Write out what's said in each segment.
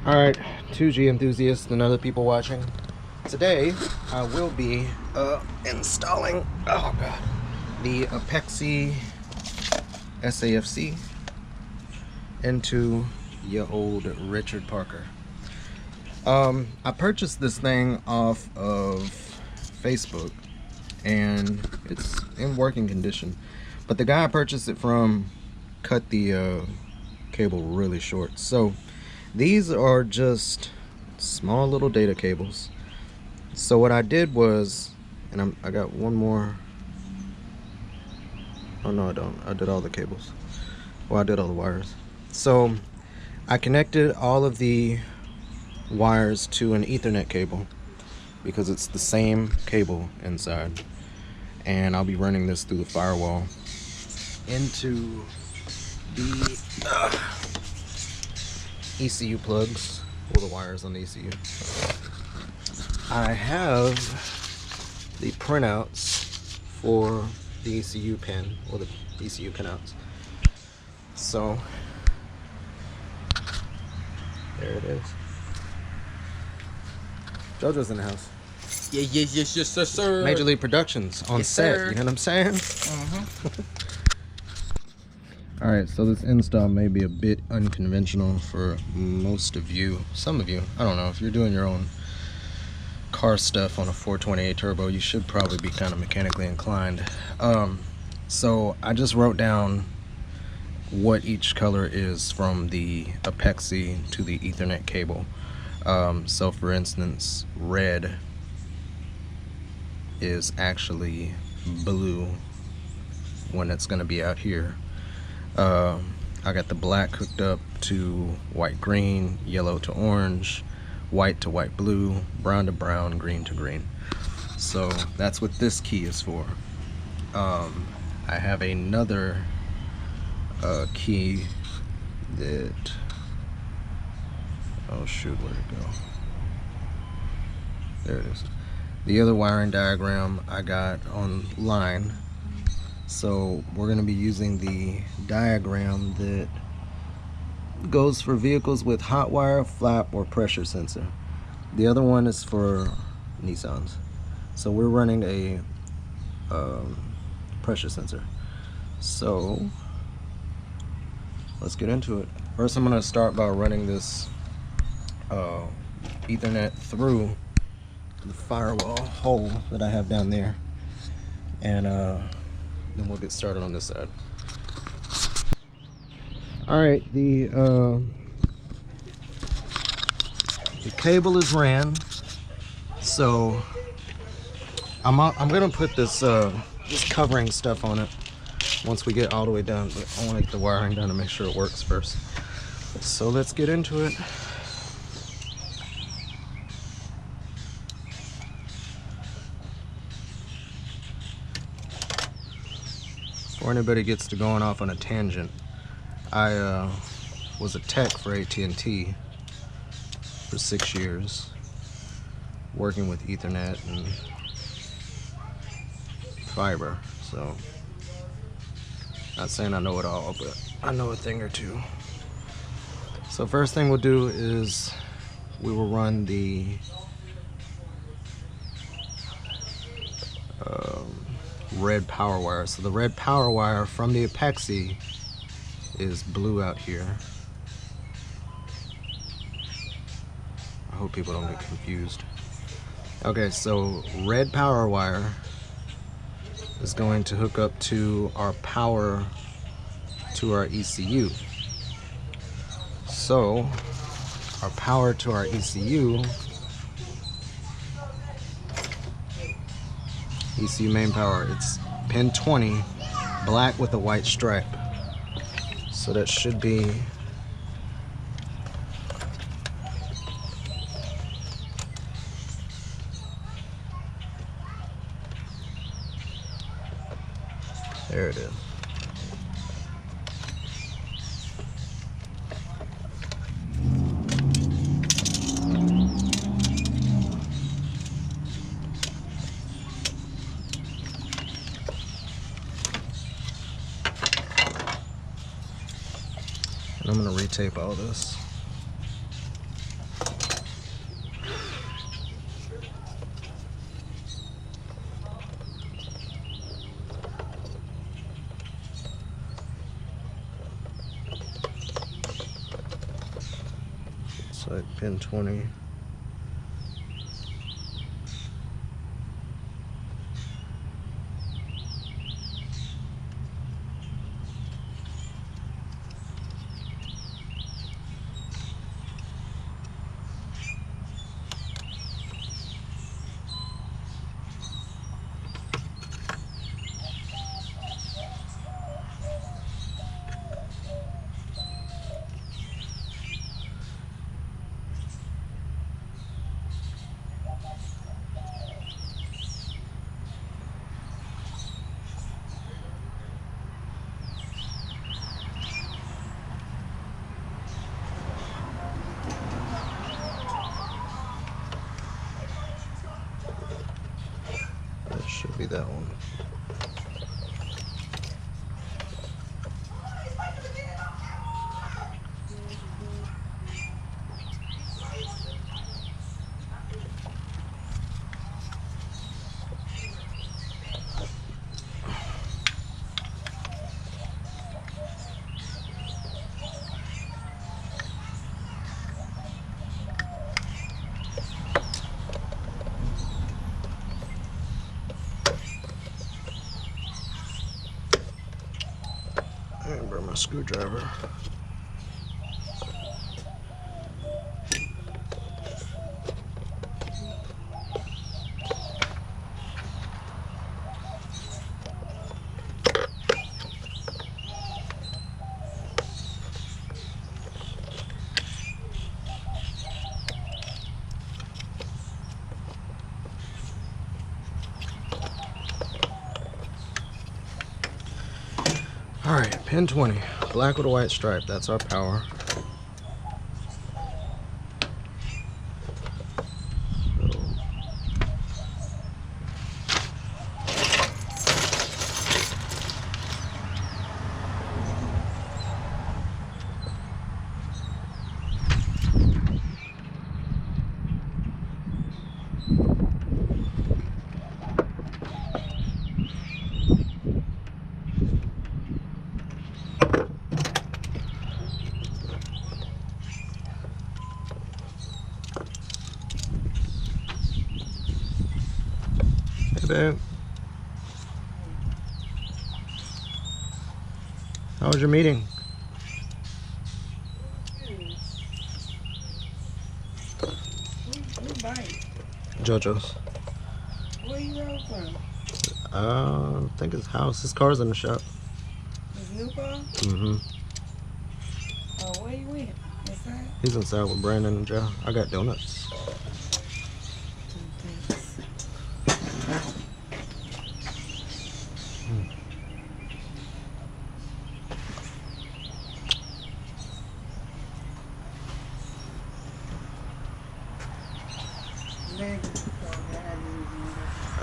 Alright, 2G enthusiasts and other people watching. Today, I will be installing, oh god, the Apexi SAFC into your old Richard Parker. I purchased this thing off of Facebook, and it's in working condition. But the guy I purchased it from cut the cable really short. So these are just small little data cables. So what I did was, and I got one more. Oh no, I don't. I did all the cables. Well, I did all the wires. So I connected all of the wires to an Ethernet cable because it's the same cable inside, and I'll be running this through the firewall into the ECU plugs, or the wires on the ECU. I have the printouts for the ECU pin, or the ECU pinouts. So there it is. JoJo's in the house. Yes, sir. Major League Productions on set, sir. you know what I'm saying? Alright, so this install may be a bit unconventional for most of you. Some of you, I don't know, if you're doing your own car stuff on a 428 turbo, you should probably be kind of mechanically inclined. So I just wrote down what each color is from the Apexi to the Ethernet cable. So for instance, red is actually blue when it's going to be out here. I got the black hooked up to white green, yellow to orange, white to white blue, brown to brown, green to green. So that's what this key is for. I have another key that, oh shoot, where'd it go? There it is. The other wiring diagram I got online. So we're going to be using the diagram that goes for vehicles with hot wire, flap, or pressure sensor. The other one is for Nissans. So we're running a pressure sensor. So let's get into it. First, I'm going to start by running this Ethernet through the firewall hole that I have down there, and then we'll get started on this side. Alright, the cable is ran, so I'm gonna put this this covering stuff on it once we get all the way down, but I want to get the wiring done to make sure it works first. So let's get into it. Before anybody gets to going off on a tangent, I was a tech for AT&T for 6 years, working with Ethernet and fiber. So, not saying I know it all, but I know a thing or two. So first thing we'll do is we will run the red power wire. So the red power wire from the Apexi is blue out here. I hope people don't get confused. Okay, so red power wire is going to hook up to our power to our ECU. So our power to our ECU main power, it's pin 20, black with a white stripe. So that should be there it is. And I'm going to retape all this. Looks like pin 20. That should be that one. And bring my screwdriver. All right, pin 20, black with a white stripe. That's our power. Hey, babe. How was your meeting? Who bike? JoJo's. Where you rode from? I think his house. His car's in the shop. His new car? Mm-hmm. Oh, where you went? Inside? He's inside with Brandon and Joe. I got donuts.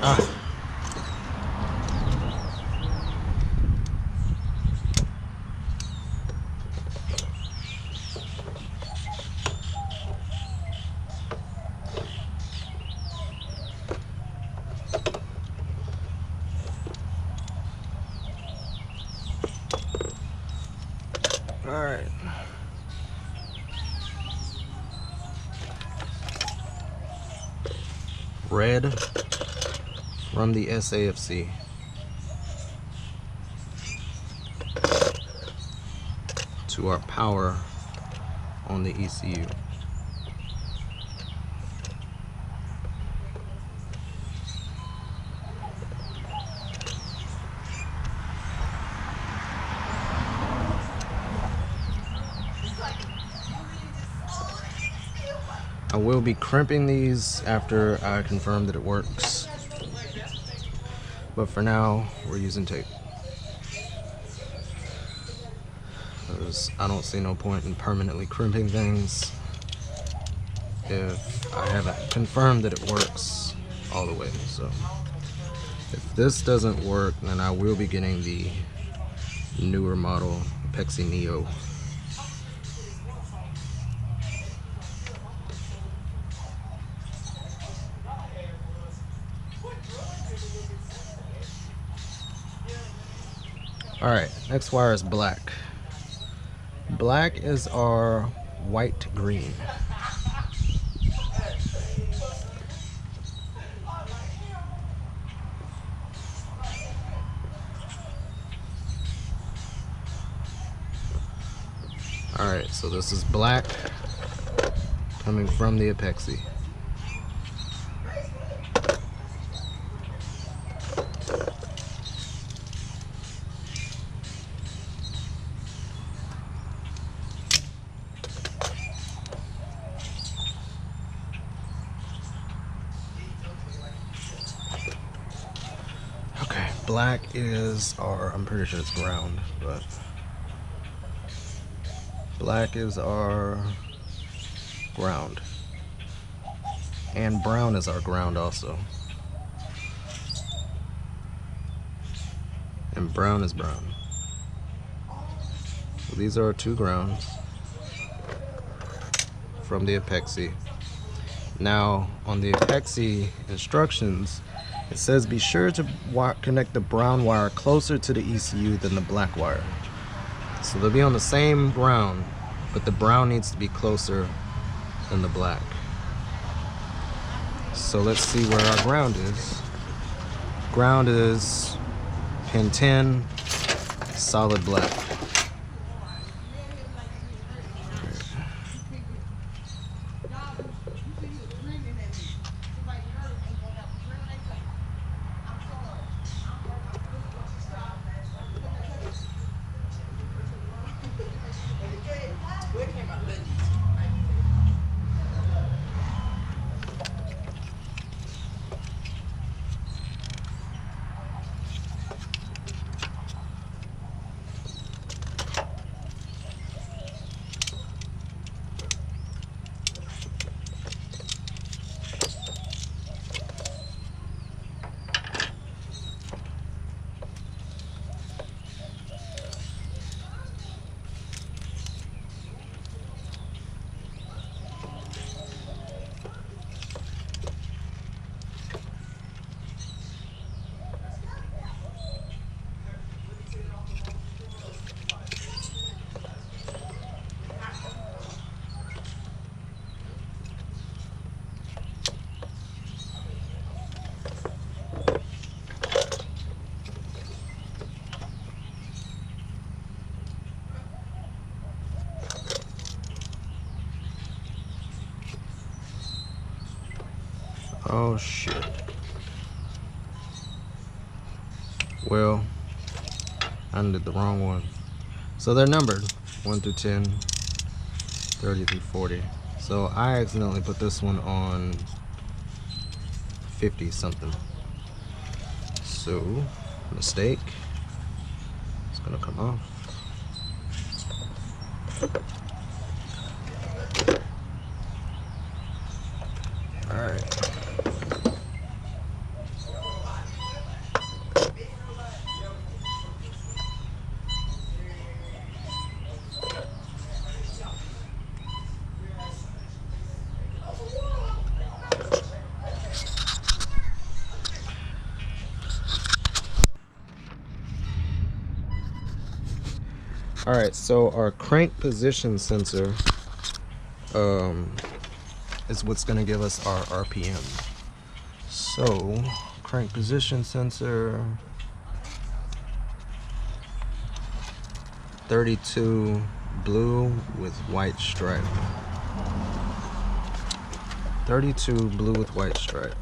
Ah. All right. Red from the SAFC. To our power on the ECU. I will be crimping these after I confirm that it works. But for now, we're using tape. Because I don't see no point in permanently crimping things if I haven't confirmed that it works all the way. So if this doesn't work, then I will be getting the newer model Apexi Neo. All right, next wire is black. Black is our white green. So this is black coming from the Apexi. Okay, black is our, I'm pretty sure it's ground, but black is our ground. And brown is our ground also. And brown is brown. So these are our two grounds from the Apexi. Now on the Apexi instructions, it says be sure to connect the brown wire closer to the ECU than the black wire. So they'll be on the same ground, but the brown needs to be closer than the black. So let's see where our ground is. Ground is pin 10, solid black. Oh shit. Well, I did the wrong one. So they're numbered 1 through 10, 30 through 40. So I accidentally put this one on 50 something. So, mistake. It's gonna come off. Alright. Alright, so our crank position sensor is what's going to give us our RPM. So, crank position sensor 32 blue with white stripe. 32 blue with white stripe.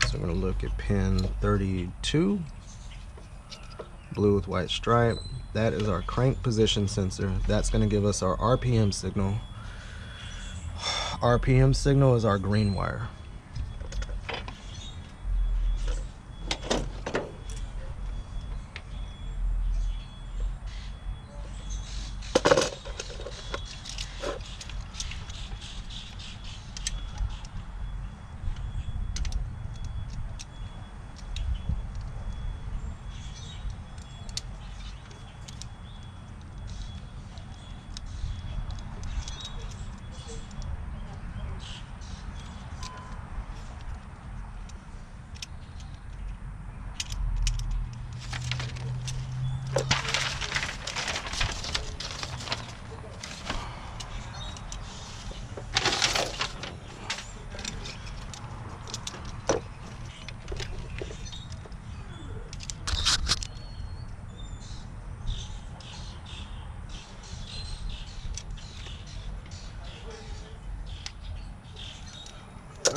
So I'm going to look at pin 32 blue with white stripe. That is our crank position sensor. That's going to give us our RPM signal. RPM signal is our green wire.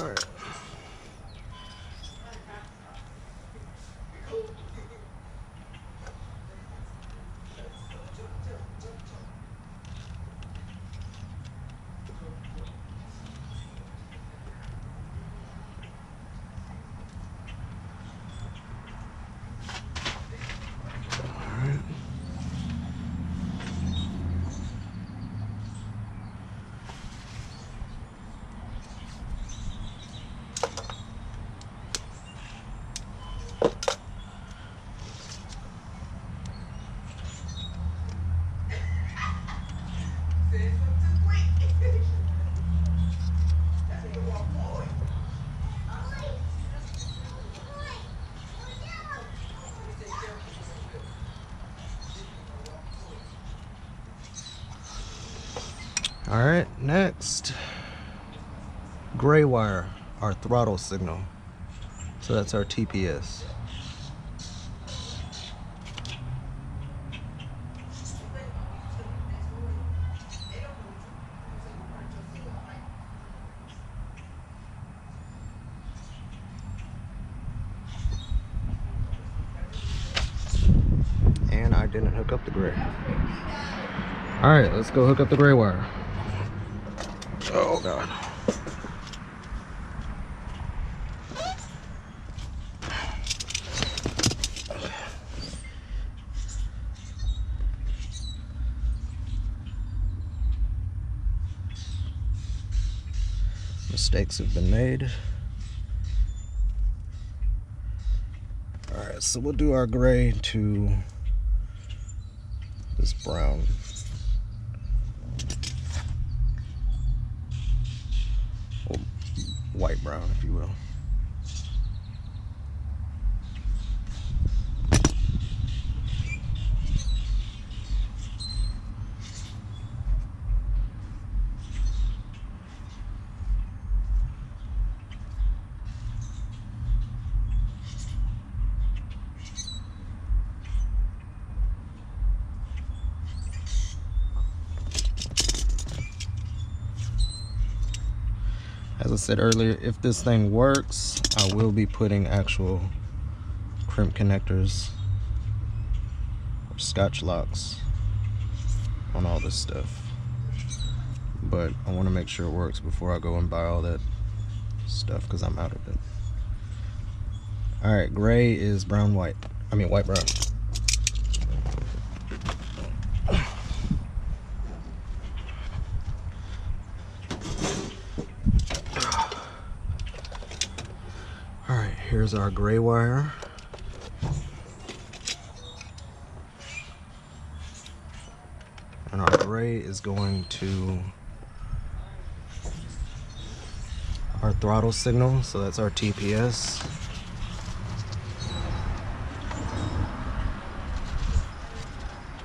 Alright. Alright, next, gray wire, our throttle signal. So that's our TPS. And I didn't hook up the gray. Alright, let's go hook up the gray wire. Oh god. Mistakes have been made. Alright, so we'll do our gray to this brown. Well, white brown, if you will. As I said earlier, if this thing works, I will be putting actual crimp connectors or scotch locks on all this stuff. But I want to make sure it works before I go and buy all that stuff because I'm out of it. Alright, gray is brown white. I mean white brown. Here's our gray wire. And our gray is going to our throttle signal, so that's our TPS.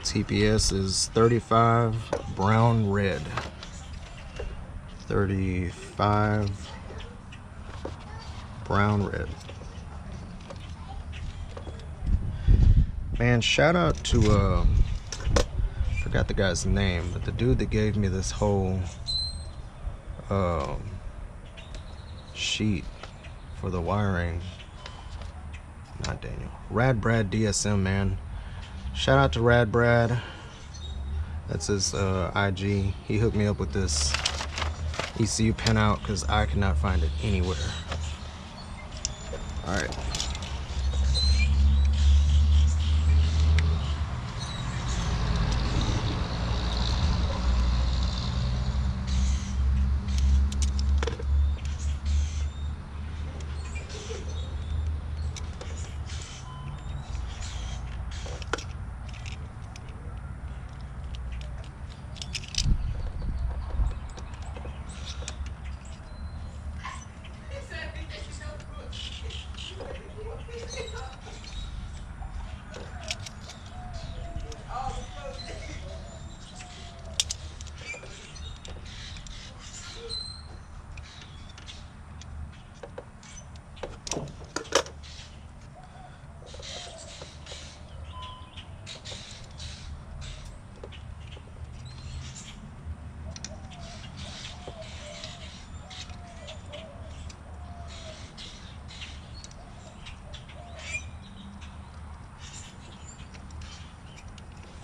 TPS is 35 brown red. 35 brown red. Man, shout out to forgot the guy's name, but the dude that gave me this whole sheet for the wiring. Not Daniel. Rad Brad DSM, man. Shout out to Rad Brad. That's his IG. He hooked me up with this ECU pinout because I could not find it anywhere. Alright.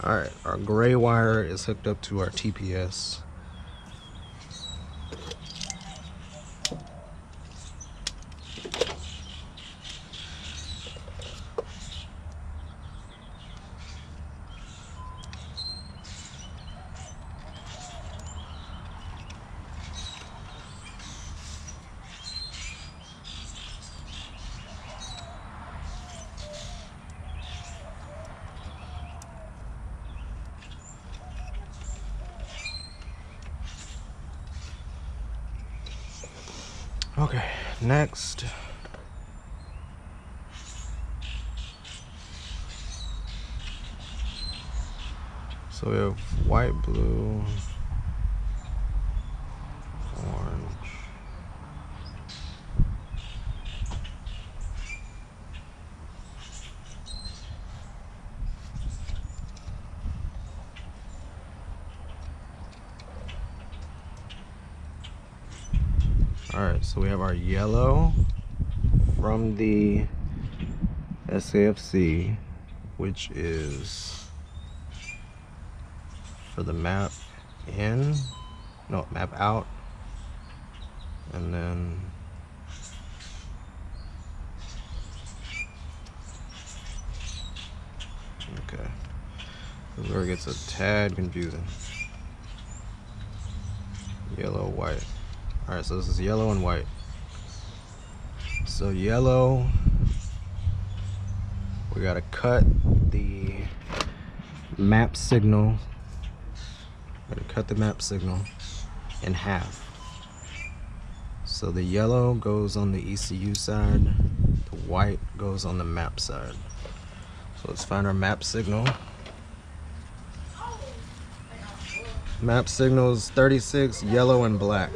Alright, our gray wire is hooked up to our TPS. Okay, next. So we have white, blue, orange. Alright, so we have our yellow from the SAFC, which is for the map in, no, map out, and then okay, this is where it gets a tad confusing. Yellow, white. Alright, so this is yellow and white. So yellow, we gotta cut the map signal. Gotta cut the map signal in half. So the yellow goes on the ECU side, the white goes on the map side. So let's find our map signal. Map signal is 36, yellow and black.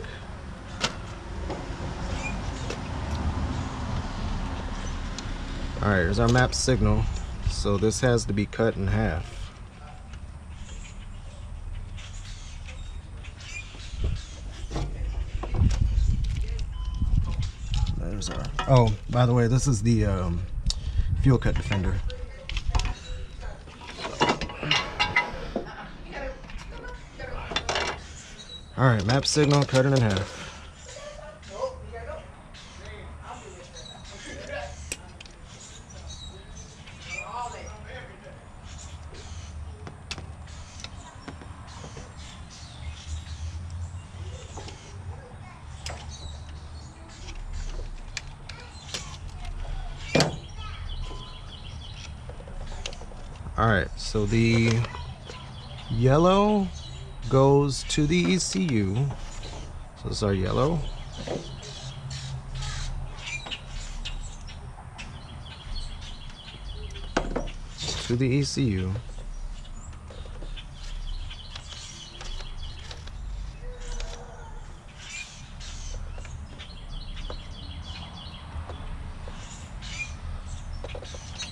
Alright, here's our map signal. So this has to be cut in half. There's our, oh, by the way, this is the fuel cut defender. Alright, map signal, cut it in half. Alright, so the yellow goes to the ECU. So this is our yellow. To the ECU.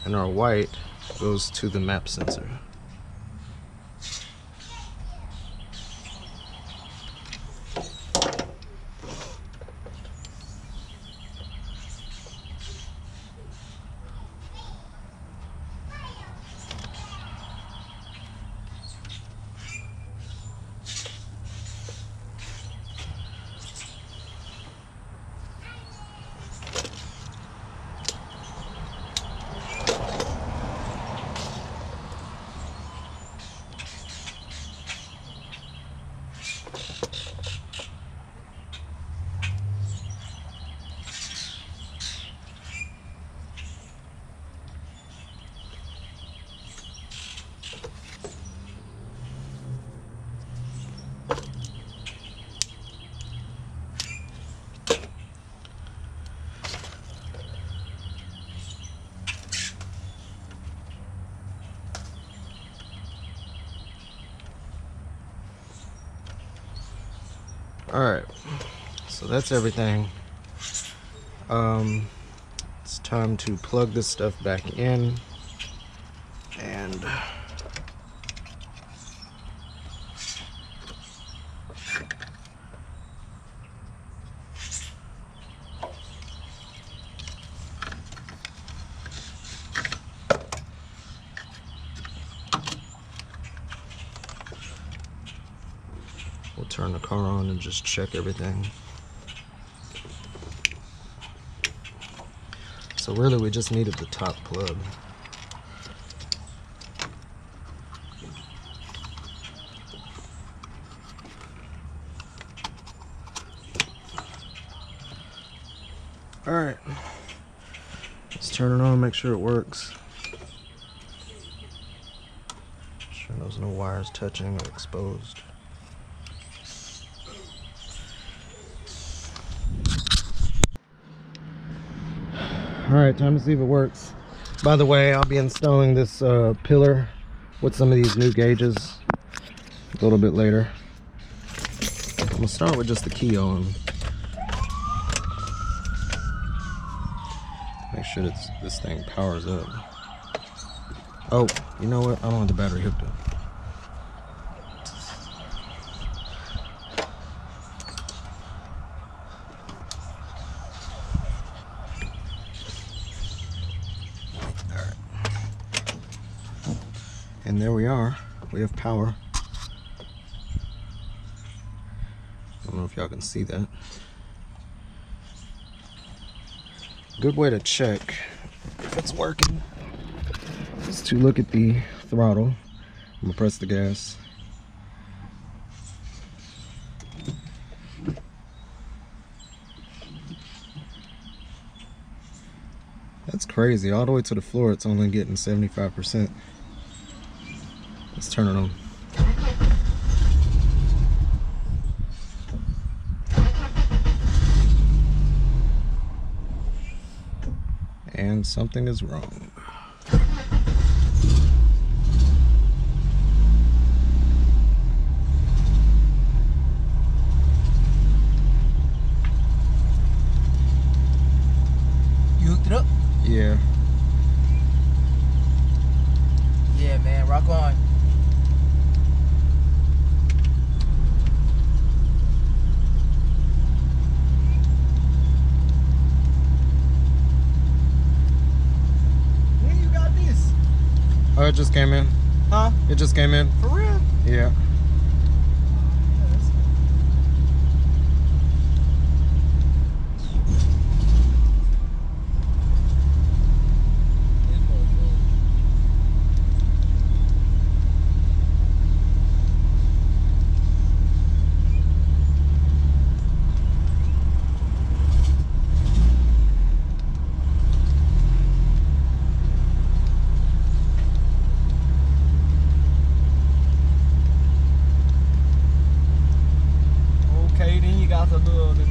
And our white goes to the map sensor. Alright, so that's everything. It's time to plug this stuff back in and turn the car on and just check everything. So really we just needed the top plug. Alright, let's turn it on, make sure it works. Make sure there's no wires touching or exposed. Alright, time to see if it works. By the way, I'll be installing this pillar with some of these new gauges a little bit later. I'm gonna start with just the key on. Make sure that this thing powers up. Oh, you know what? I don't have the battery hooked up. Alright. And there we are. We have power. I don't know if y'all can see that. Good way to check if it's working is to look at the throttle. I'm gonna press the gas. That's crazy. All the way to the floor, it's only getting 75%. Let's turn it on. And something is wrong. You hooked it up? Yeah. Yeah, man. Rock on. Oh, it just came in. Huh? It just came in. For real? Yeah.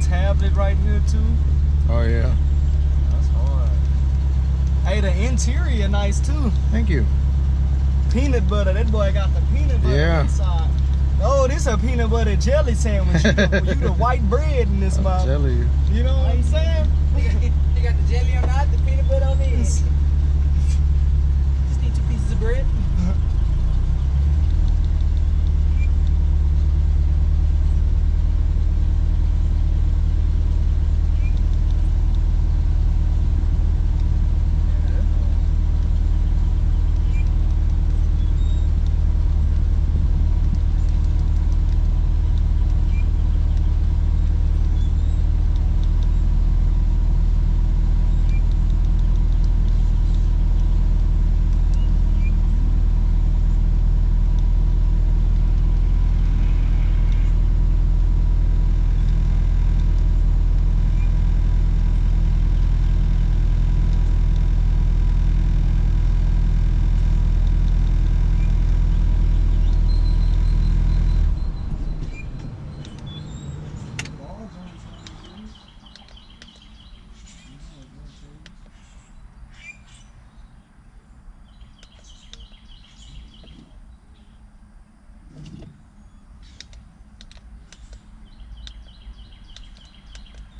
Tablet right here too. Oh yeah. That's hard. Hey, the interior nice too. Thank you. Peanut butter. That boy got the peanut butter inside. Oh, this a peanut butter jelly sandwich. You the white bread in this mouth. Jelly. You know what I'm saying? You got the jelly on that, the peanut butter on this. Just need 2 pieces of bread.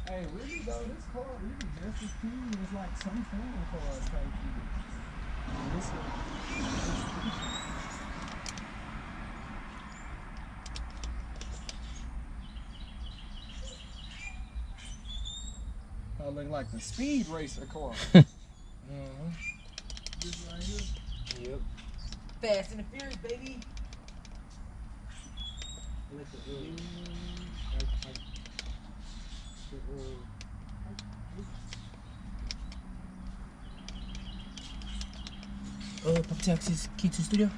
Hey, really though, this car really just as clean as like some foreign cars type shit. This I look like the speed racer car. This right here. Yep. Fast and the Furious, baby. Apexi key to studio.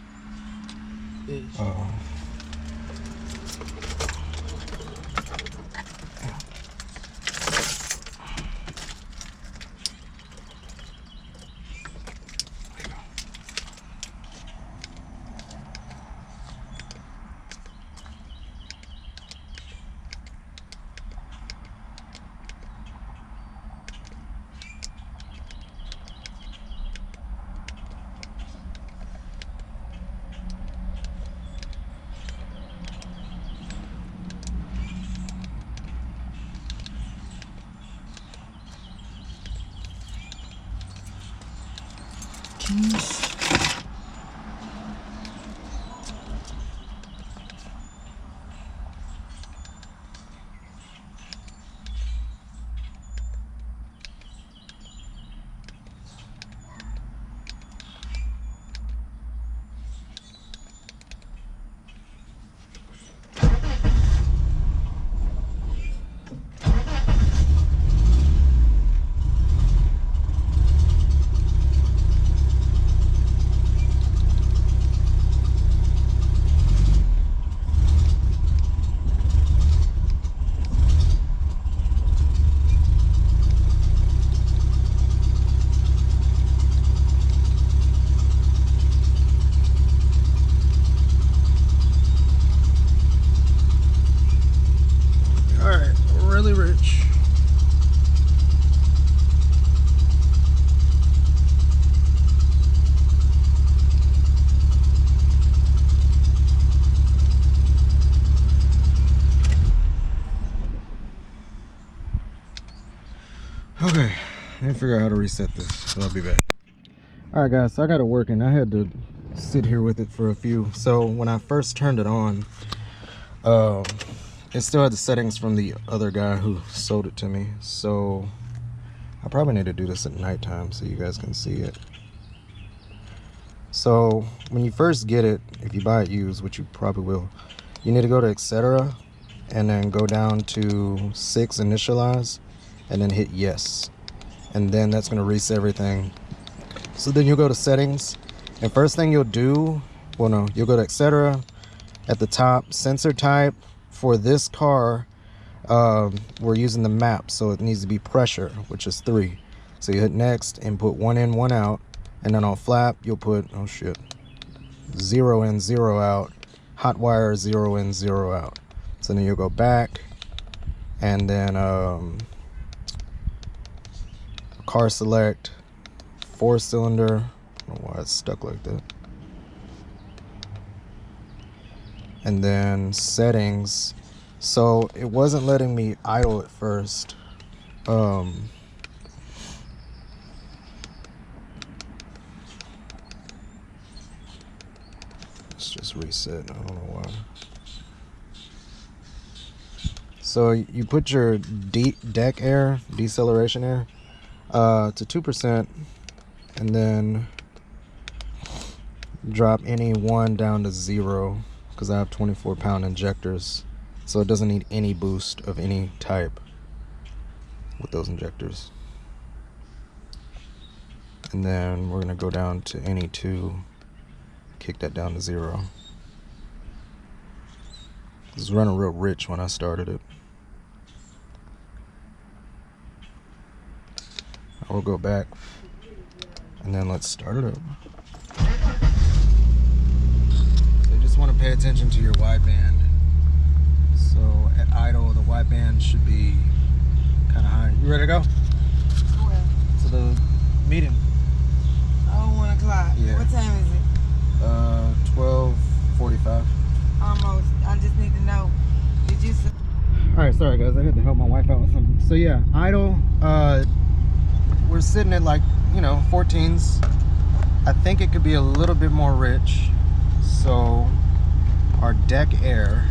Keys. Okay, I need to figure out how to reset this, so I'll be back. Alright guys, so I got it working. I had to sit here with it for a few. So when I first turned it on, it still had the settings from the other guy who sold it to me. So I probably need to do this at nighttime so you guys can see it. So when you first get it, if you buy it used, which you probably will, you need to go to etc. and then go down to 6 initialize and then hit yes, and then that's going to reset everything. So then you'll go to settings, and first thing you'll do, well no, you'll go to etc. At the top, sensor type for this car, we're using the map, so it needs to be pressure, which is 3. So you hit next and put 1 in 1 out, and then on flap you'll put, oh shit, 0 in 0 out, hot wire 0 in 0 out. So then you'll go back, and then car select, 4-cylinder. I don't know why it's stuck like that. And then settings. So it wasn't letting me idle at first. Let's just reset. I don't know why. So you put your deck air, deceleration air, to 2%, and then drop any one down to 0, because I have 24-pound injectors, so it doesn't need any boost of any type with those injectors. And then we're gonna go down to any 2, kick that down to 0. It was running real rich when I started it. I will go back and then let's start it up. So you just want to pay attention to your wideband. So at idle, the wideband should be kind of high. You ready to go? Where? To the meeting. Oh, 1 o'clock. Yeah. What time is it? 12:45. Almost. I just need to know. Did you? All right, sorry guys, I had to help my wife out with something. So yeah, idle. We're sitting at like, you know, 14s. I think it could be a little bit more rich. So our deck air,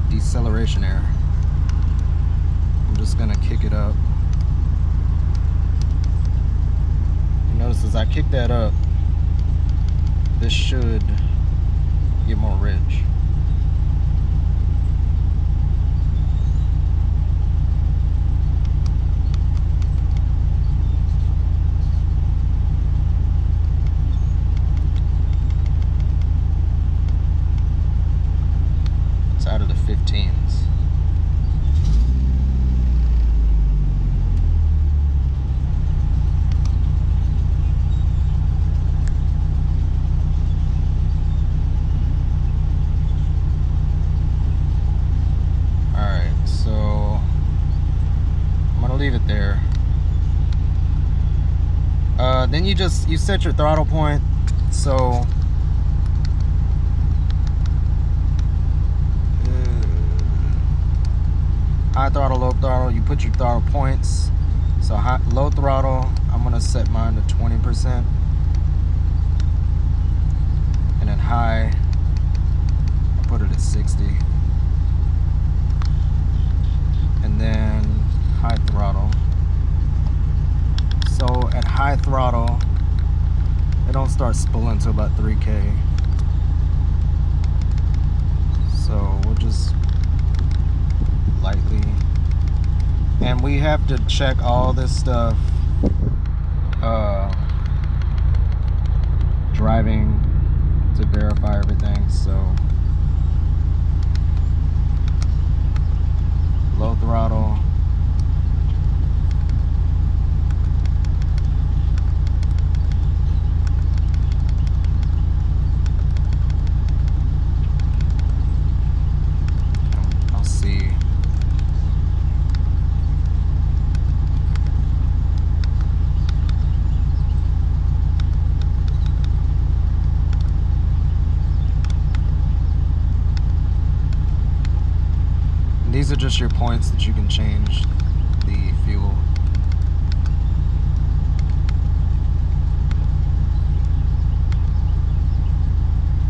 deceleration air, I'm just gonna kick it up. You notice as I kick that up, this should get more rich. leave it there. Then you set your throttle point. So high throttle, low throttle, you put your throttle points. So low throttle, I'm gonna set mine to 20%, and then high, I put it at 60, and then high throttle. So at high throttle, it don't start spooling until about 3K. So we'll just lightly, and we have to check all this stuff driving to verify everything. So low throttle, I'll see. These are just your points that you can change the fuel.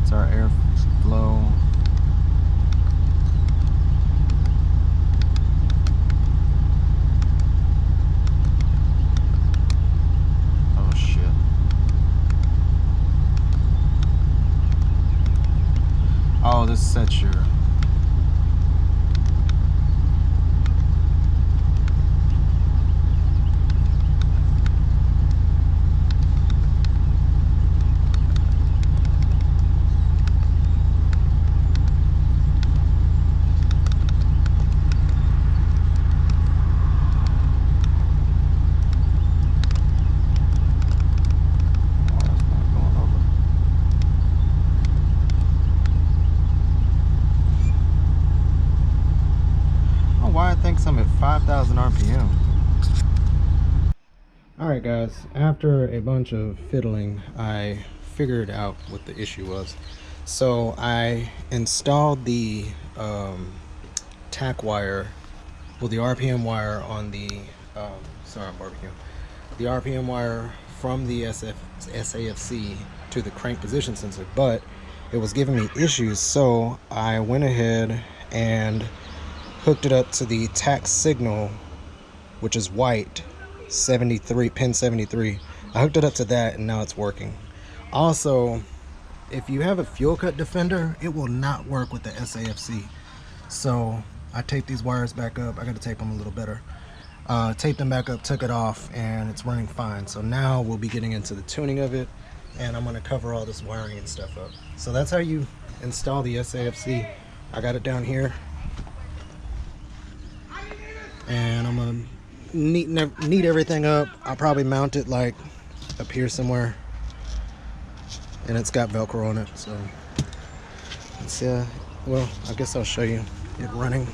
It's our airflow. Oh shit. Oh, this sets your I'm at 5,000 RPM. Alright guys, after a bunch of fiddling, I figured out what the issue was. So I installed the tack wire, well, the RPM wire on the sorry, I'm barbecuing. The RPM wire from the SAFC to the crank position sensor, but it was giving me issues, so I went ahead and hooked it up to the tack signal, which is white, 73, pin 73. I hooked it up to that and now it's working. Also, if you have a fuel cut defender, it will not work with the SAFC. So I taped these wires back up. I gotta tape them a little better. Taped them back up, took it off, and it's running fine. So now we'll be getting into the tuning of it, and I'm gonna cover all this wiring and stuff up. So that's how you install the SAFC. I got it down here, and I'm gonna neat everything up. I'll probably mount it like up here somewhere, and it's got Velcro on it. So let's well, I guess I'll show you it running.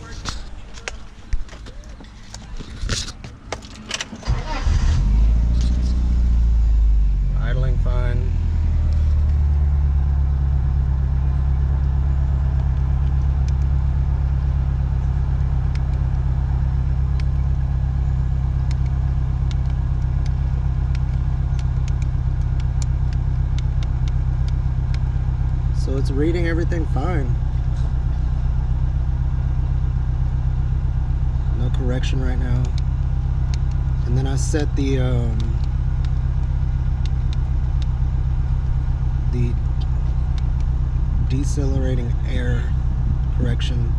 Idling fine. So it's reading everything fine. No correction right now. And then I set the decelerating air correction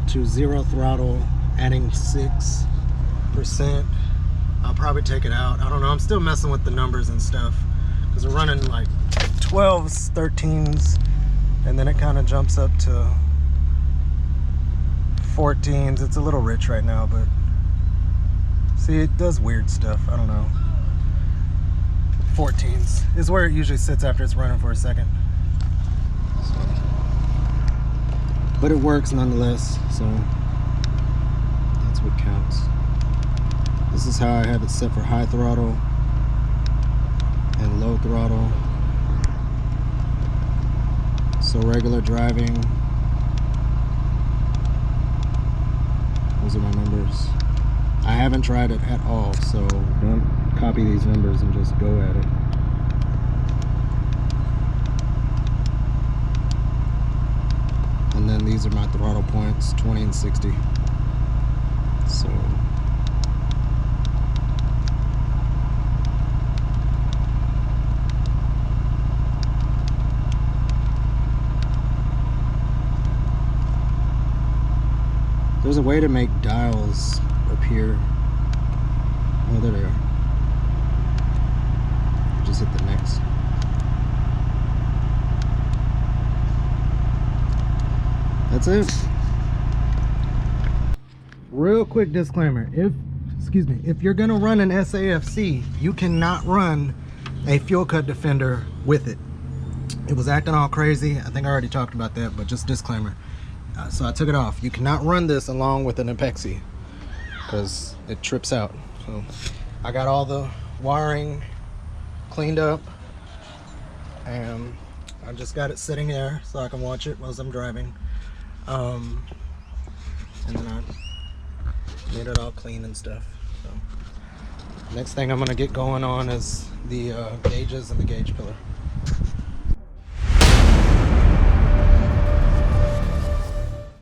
to 0 throttle, adding 6%. I'll probably take it out. I don't know. I'm still messing with the numbers and stuff because we're running like 12s, 13s, and then it kind of jumps up to 14s. It's a little rich right now, but see, it does weird stuff. I don't know. 14s is where it usually sits after it's running for a second. So, but it works nonetheless, so that's what counts. This is how I have it set for high throttle and low throttle. So regular driving, those are my numbers. I haven't tried it at all, so don't copy these numbers and just go at it. And then these are my throttle points, 20 and 60. So there's a way to make dials appear. Oh, there they are. Just hit the next. That's it. Real quick disclaimer. If you're gonna run an SAFC, you cannot run a fuel cut defender with it. It was acting all crazy. I think I already talked about that, but just disclaimer. So I took it off. You cannot run this along with an Apexi because it trips out. So I got all the wiring cleaned up and I just got it sitting there so I can watch it while I'm driving. And then I made it all clean and stuff. So next thing I'm gonna get going on is the gauges and the gauge pillar.